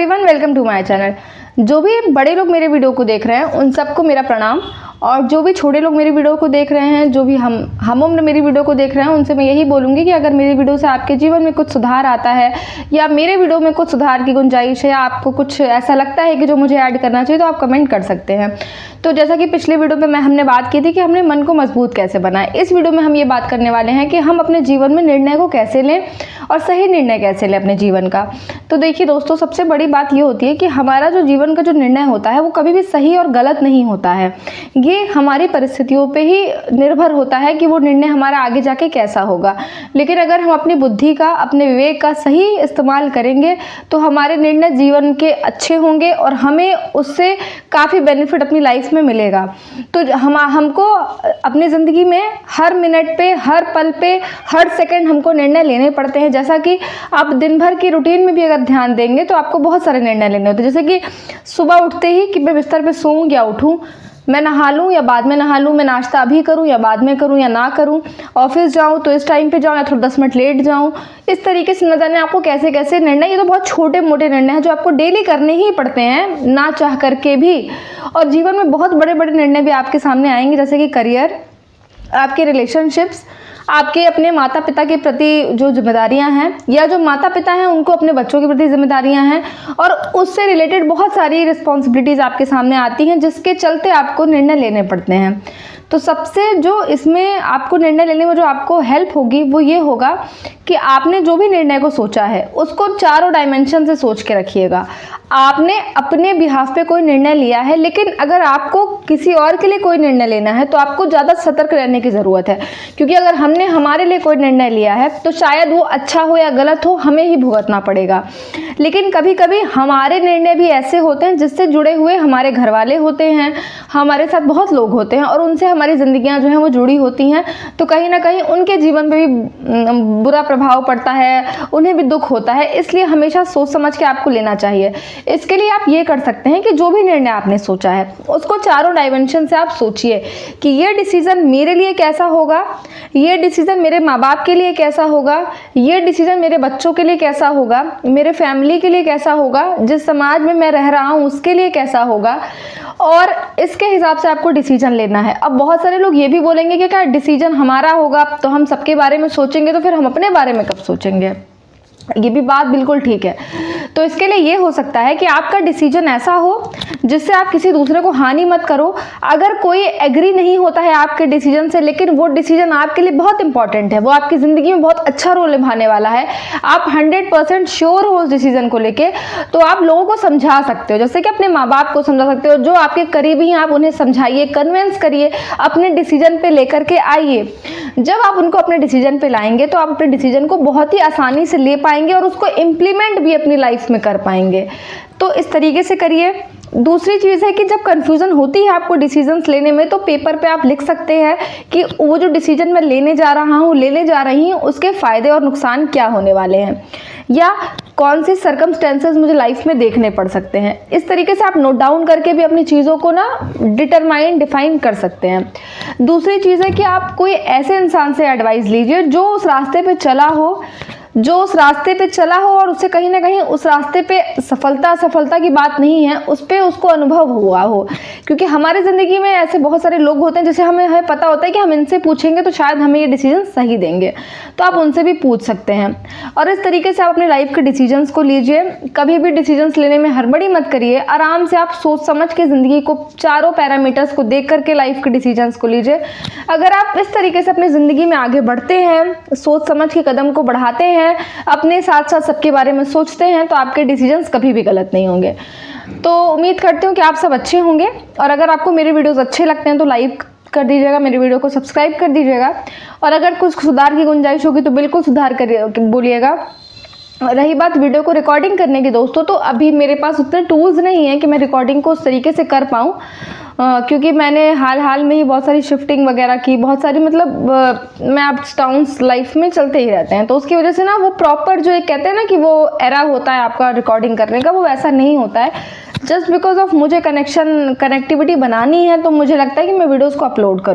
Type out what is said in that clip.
Everyone, welcome to my channel. जो भी बड़े लोग मेरे वीडियो को देख रहे हैं उन सबको मेरा प्रणाम, और जो भी छोटे लोग मेरी वीडियो को देख रहे हैं, जो भी हम उम्र मेरी वीडियो को देख रहे हैं, उनसे मैं यही बोलूँगी कि अगर मेरी वीडियो से आपके जीवन में कुछ सुधार आता है या मेरे वीडियो में कुछ सुधार की गुंजाइश है या आपको कुछ ऐसा लगता है कि जो मुझे ऐड करना चाहिए, तो आप कमेंट कर सकते हैं। तो जैसा कि पिछले वीडियो में हमने बात की थी कि हमने मन को मजबूत कैसे बनाए, इस वीडियो में हम ये बात करने वाले हैं कि हम अपने जीवन में निर्णय को कैसे लें और सही निर्णय कैसे लें अपने जीवन का। तो देखिए दोस्तों, सबसे बड़ी बात ये होती है कि हमारा जो जीवन का जो निर्णय होता है वो कभी भी सही और गलत नहीं होता है। ये हमारी परिस्थितियों पे ही निर्भर होता है कि वो निर्णय हमारा आगे जाके कैसा होगा। लेकिन अगर हम अपनी बुद्धि का, अपने विवेक का सही इस्तेमाल करेंगे तो हमारे निर्णय जीवन के अच्छे होंगे और हमें उससे काफ़ी बेनिफिट अपनी लाइफ में मिलेगा। तो हमको अपनी ज़िंदगी में हर मिनट पे, हर पल पे, हर सेकंड हमको निर्णय लेने पड़ते हैं। जैसा कि आप दिन भर की रूटीन में भी अगर ध्यान देंगे तो आपको बहुत सारे निर्णय लेने होते हैं। जैसे कि सुबह उठते ही कि मैं बिस्तर पे सोऊं या उठूं, मैं नहा लूँ या बाद में नहा लूँ, मैं नाश्ता अभी करूँ या बाद में करूँ या ना करूँ, ऑफिस जाऊँ तो इस टाइम पे जाऊँ या थोड़ा 10 मिनट लेट जाऊँ। इस तरीके से न जाने आपको कैसे कैसे निर्णय, ये तो बहुत छोटे मोटे निर्णय हैं जो आपको डेली करने ही पड़ते हैं ना चाह करके भी। और जीवन में बहुत बड़े बड़े निर्णय भी आपके सामने आएंगे, जैसे कि करियर, आपके रिलेशनशिप्स, आपके अपने माता पिता के प्रति जो जिम्मेदारियां हैं, या जो माता पिता हैं उनको अपने बच्चों के प्रति जिम्मेदारियां हैं, और उससे रिलेटेड बहुत सारी रिस्पॉन्सिबिलिटीज़ आपके सामने आती हैं जिसके चलते आपको निर्णय लेने पड़ते हैं। तो सबसे जो इसमें आपको निर्णय लेने में जो आपको हेल्प होगी वो ये होगा कि आपने जो भी निर्णय को सोचा है उसको चारों डायमेंशन से सोच के रखिएगा। आपने अपने बिहाफ पे कोई निर्णय लिया है, लेकिन अगर आपको किसी और के लिए कोई निर्णय लेना है तो आपको ज़्यादा सतर्क रहने की ज़रूरत है, क्योंकि अगर हमने हमारे लिए कोई निर्णय लिया है तो शायद वो अच्छा हो या गलत हो, हमें ही भुगतना पड़ेगा। लेकिन कभी कभी हमारे निर्णय भी ऐसे होते हैं जिससे जुड़े हुए हमारे घर वाले होते हैं, हमारे साथ बहुत लोग होते हैं और उनसे हमारी ज़िंदगियाँ जो हैं वो जुड़ी होती हैं। तो कहीं ना कहीं उनके जीवन पे भी बुरा प्रभाव पड़ता है, उन्हें भी दुख होता है। इसलिए हमेशा सोच समझ के आपको लेना चाहिए। इसके लिए आप ये कर सकते हैं कि जो भी निर्णय आपने सोचा है उसको चारों डायमेंशन से आप सोचिए कि ये डिसीजन मेरे लिए कैसा होगा, ये डिसीजन मेरे माँ बाप के लिए कैसा होगा, ये डिसीजन मेरे बच्चों के लिए कैसा होगा, मेरे फैमिली के लिए कैसा होगा, जिस समाज में मैं रह रहा हूँ उसके लिए कैसा होगा, और इसके हिसाब से आपको डिसीजन लेना है। अब बहुत सारे लोग ये भी बोलेंगे कि क्या डिसीजन हमारा होगा तो हम सबके बारे में सोचेंगे, तो फिर हम अपने बारे में कब सोचेंगे। ये भी बात बिल्कुल ठीक है। तो इसके लिए ये हो सकता है कि आपका डिसीजन ऐसा हो जिससे आप किसी दूसरे को हानि मत करो। अगर कोई एग्री नहीं होता है आपके डिसीजन से, लेकिन वो डिसीजन आपके लिए बहुत इंपॉर्टेंट है, वो आपकी ज़िंदगी में बहुत अच्छा रोल निभाने वाला है, आप 100% श्योर हो उस डिसीजन को लेके, तो आप लोगों को समझा सकते हो। जैसे कि अपने माँ बाप को समझा सकते हो, जो आपके करीबी हैं आप उन्हें समझाइए, कन्विंस करिए, अपने डिसीजन पे लेकर के आइए। जब आप उनको अपने डिसीजन पे लाएंगे तो आप अपने डिसीजन को बहुत ही आसानी से ले पाएंगे और उसको इम्प्लीमेंट भी अपनी लाइफ में कर पाएंगे। तो इस तरीके से करिए। दूसरी चीज़ है कि जब कन्फ्यूज़न होती है आपको डिसीजंस लेने में, तो पेपर पे आप लिख सकते हैं कि वो जो डिसीजन मैं लेने जा रहा हूँ, लेने जा रही हूँ, उसके फ़ायदे और नुकसान क्या होने वाले हैं, या कौन सी सर्कमस्टेंसेस मुझे लाइफ में देखने पड़ सकते हैं। इस तरीके से आप नोट डाउन करके भी अपनी चीज़ों को ना डिफाइन कर सकते हैं। दूसरी चीज़ है कि आप कोई ऐसे इंसान से एडवाइस लीजिए जो उस रास्ते पे चला हो और उससे कहीं ना कहीं उस रास्ते पे सफलता की बात नहीं है, उस पर उसको अनुभव हुआ हो। क्योंकि हमारी ज़िंदगी में ऐसे बहुत सारे लोग होते हैं जिसे हमें पता होता है कि हम इनसे पूछेंगे तो शायद हमें ये डिसीजन सही देंगे, तो आप उनसे भी पूछ सकते हैं। और इस तरीके से आप अपने लाइफ के डिसीजंस को लीजिए। कभी भी डिसीजंस लेने में हड़बड़ी मत करिए, आराम से आप सोच समझ के ज़िंदगी को, चारों पैरामीटर्स को देख करके लाइफ के डिसीजंस को लीजिए। अगर आप इस तरीके से अपनी ज़िंदगी में आगे बढ़ते हैं, सोच समझ के कदम को बढ़ाते हैं, अपने साथ साथ सबके बारे में सोचते हैं, तो आपके डिसीजंस कभी भी गलत नहीं होंगे। तो उम्मीद करती हूँ कि आप सब अच्छे होंगे, और अगर आपको मेरे वीडियोस अच्छे लगते हैं तो लाइक कर दीजिएगा, मेरे वीडियो को सब्सक्राइब कर दीजिएगा, और अगर कुछ सुधार की गुंजाइश होगी तो बिल्कुल सुधार करिए, बोलिएगा। रही बात वीडियो को रिकॉर्डिंग करने की दोस्तों, तो अभी मेरे पास उतने टूल्स नहीं हैं कि मैं रिकॉर्डिंग को उस तरीके से कर पाऊँ, क्योंकि मैंने हाल में ही बहुत सारी शिफ्टिंग वगैरह की, बहुत सारी मैं अप्स डाउन्स लाइफ में चलते ही रहते हैं, तो उसकी वजह से ना वो प्रॉपर जो एक कहते हैं ना कि वो एरा होता है आपका रिकॉर्डिंग करने का, वो वैसा नहीं होता है। जस्ट बिकॉज ऑफ मुझे कनेक्टिविटी बनानी है, तो मुझे लगता है कि मैं वीडियोज़ को अपलोड करूँ।